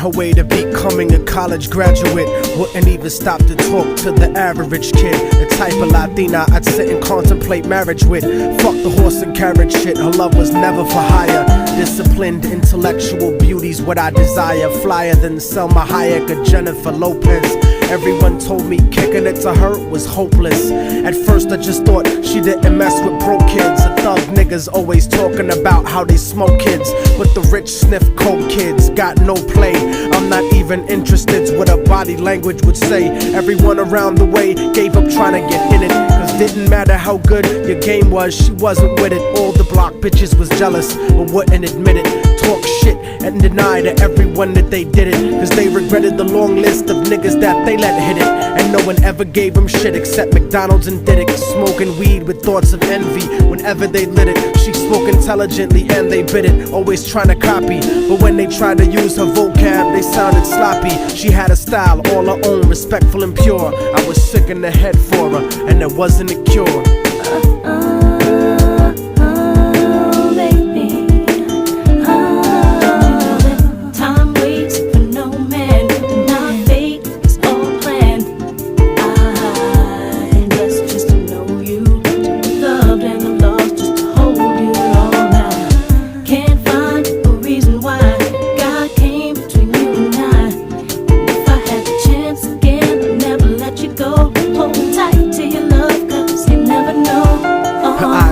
her way to becoming a college graduate. Wouldn't even stop to talk to the average kid. The type of Latina I'd sit and contemplate marriage with. Fuck the horse and carriage shit, her love was never for hire. Disciplined, intellectual beauty's what I desire. Flyer than Selma Hayek or Jennifer Lopez. Everyone told me kicking it to her was hopeless. At first I just thought she didn't mess with broke kids. The thug niggas always talking about how they smoke kids, but the rich sniff coke kids got no play. I'm not even interested what her body language would say. Everyone around the way gave up trying to get in it, cause didn't matter how good your game was, she wasn't with it. All the block bitches was jealous but wouldn't admit it. Talk shit and deny to everyone that they did it, cause they regretted the long list of niggas that they let hit it. And no one ever gave them shit except McDonald's and Diddick. Smoking weed with thoughts of envy whenever they lit it. She spoke intelligently and they bit it, always trying to copy, but when they tried to use her vocab they sounded sloppy. She had a style all her own, respectful and pure. I was sick in the head for her and there wasn't a cure.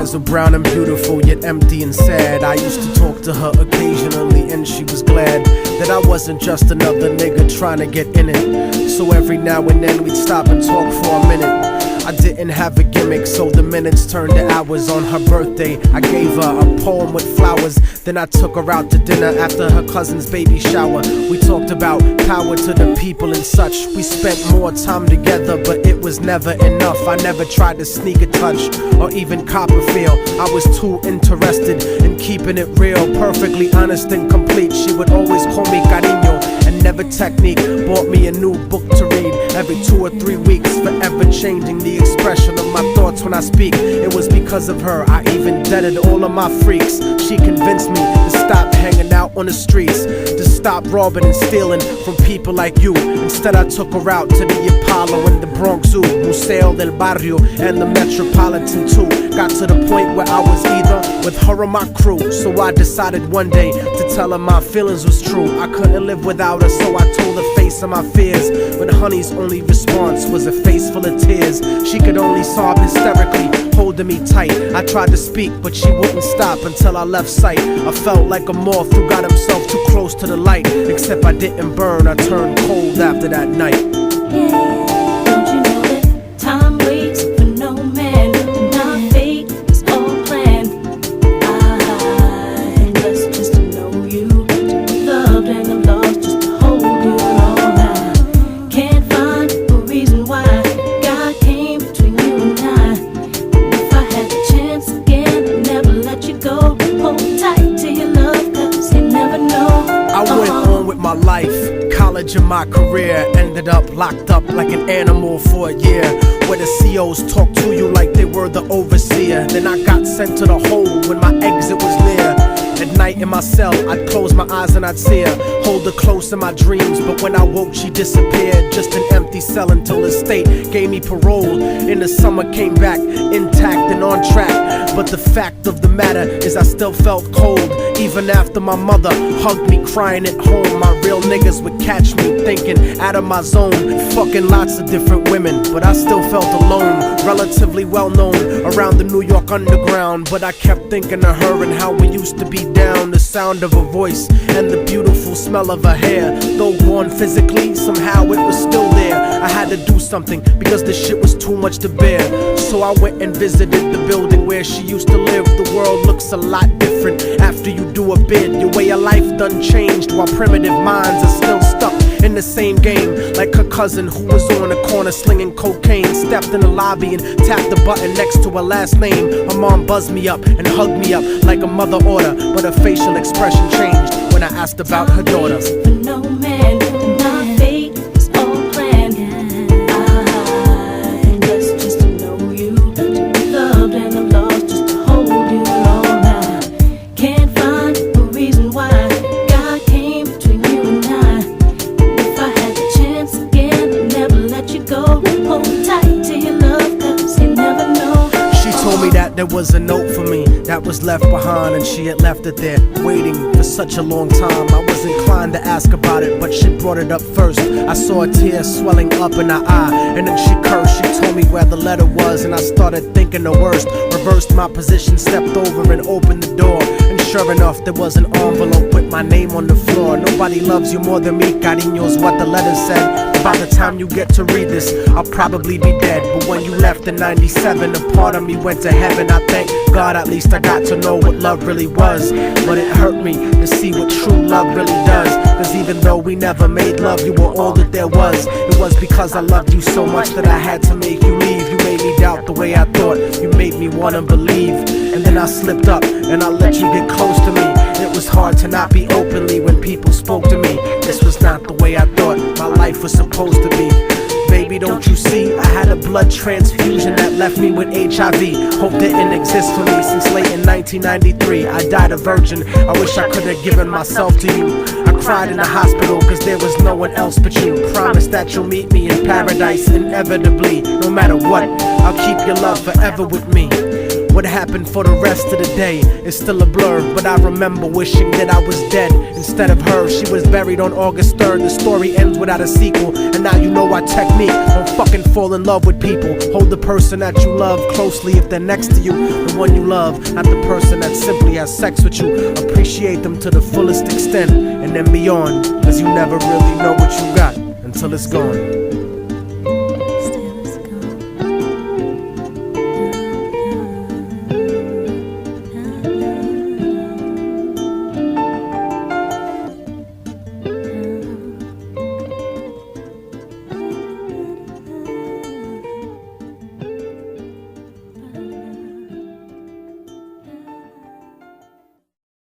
So brown and beautiful, yet empty and sad. I used to talk to her occasionally and she was glad that I wasn't just another nigga trying to get in it. So every now and then we'd stop and talk for a minute. I didn't have a gimmick, so the minutes turned to hours. On her birthday, I gave her a poem with flowers. Then I took her out to dinner after her cousin's baby shower. We talked about power to the people and such. We spent more time together, but it was never enough. I never tried to sneak a touch or even cop a feel. I was too interested in keeping it real, perfectly honest and complete. She would always call me cariño and never technique. Bought me a new book to read every 2 or 3 weeks, forever changing the expression of my thoughts when I speak. It was because of her I even deaded all of my freaks. She convinced me to stop hanging out on the streets, to stop robbing and stealing from people like you. Instead I took her out to the Apollo and the Bronx Zoo, Museo del Barrio and the Metropolitan too. Got to the point where I was either with her or my crew. So I decided one day to tell her my feelings was true. I couldn't live without her, so I told her face of my fears. But honey's only response was a face full of tears. She could only sob hysterically, holding me tight. I tried to speak, but she wouldn't stop until I left sight. I felt like a moth who got himself too close to the light. Except I didn't burn, I turned cold after that night. Yeah. Don't you know that time waits for no man, and our fate is all planned. I'm blessed just to know you, loved and I'm lost just to hold you all night. Can't find a reason why God came between you and I. And if I had the chance again, I'd never let you go. Hold tight to your love, cause you never know. I went on with my life, college and my career. Ended up locked up like an animal for a year, where the COs talk to you like they were the overseer. Then I got sent to the hole when my exit was near. At night in my cell, I'd close my eyes and I'd see her, hold her close in my dreams. But when I woke, she disappeared. Just an empty cell until the state gave me parole. In the summer, came back intact and on track. But the fact of the matter is I still felt cold, even after my mother hugged me crying at home. My real niggas would catch me thinking out of my zone, fucking lots of different women, but I still felt alone. Relatively well known around the New York underground, but I kept thinking of her and how we used to be down. The sound of her voice and the beautiful smell of her hair, though gone physically, somehow it was still there. I had to do something because the shit was too much to bear. So I went and visited the building where she used to live. The world looks a lot different after you do a bid. Your way of life done changed while primitive minds are still stuck in the same game. Like her cousin who was on the corner slinging cocaine, stepped in the lobby and tapped the button next to her last name. Her mom buzzed me up and hugged me up like a mother order, but her facial expression changed when I asked about her daughter. For no man, and our fate is all planned. I'm blessed just to know you, loved and I'm lost just to hold you all night. Can't find a reason why God came between you and I. told me that there was a note for me that was left behind, and she had left it there, waiting for such a long time. I was inclined to ask about it, but she brought it up first. I saw a tear swelling up in her eye, and then she cursed. She told me where the letter was, and I started thinking the worst. Reversed my position, stepped over and opened the door, and sure enough, there was an envelope with my name on the floor. Nobody loves you more than me, cariño's what the letter said. By the time you get to read this, I'll probably be dead. But when you left in 97, a part of me went to heaven. I thank God at least I got to know what love really was. But it hurt me to see what true love really does. Cause even though we never made love, you were all that there was. It was because I loved you so much that I had to make you leave. You made me doubt the way I thought, you made me wanna believe. And then I slipped up and I let you get close to me. It was hard to not be openly when people spoke to me. This was not the way I thought my life was supposed to be. Baby, don't you see? I had a blood transfusion that left me with HIV. Hope didn't exist for me since late in 1993. I died a virgin. I wish I could have given myself to you. I cried in the hospital cause there was no one else but you. Promise that you'll meet me in paradise inevitably. No matter what, I'll keep your love forever with me. What happened for the rest of the day is still a blur, but I remember wishing that I was dead instead of her. She was buried on August 3rd. The story ends without a sequel, and now you know our technique. Don't fucking fall in love with people. Hold the person that you love closely if they're next to you. The one you love, not the person that simply has sex with you. Appreciate them to the fullest extent, and then beyond, cause you never really know what you got until it's gone.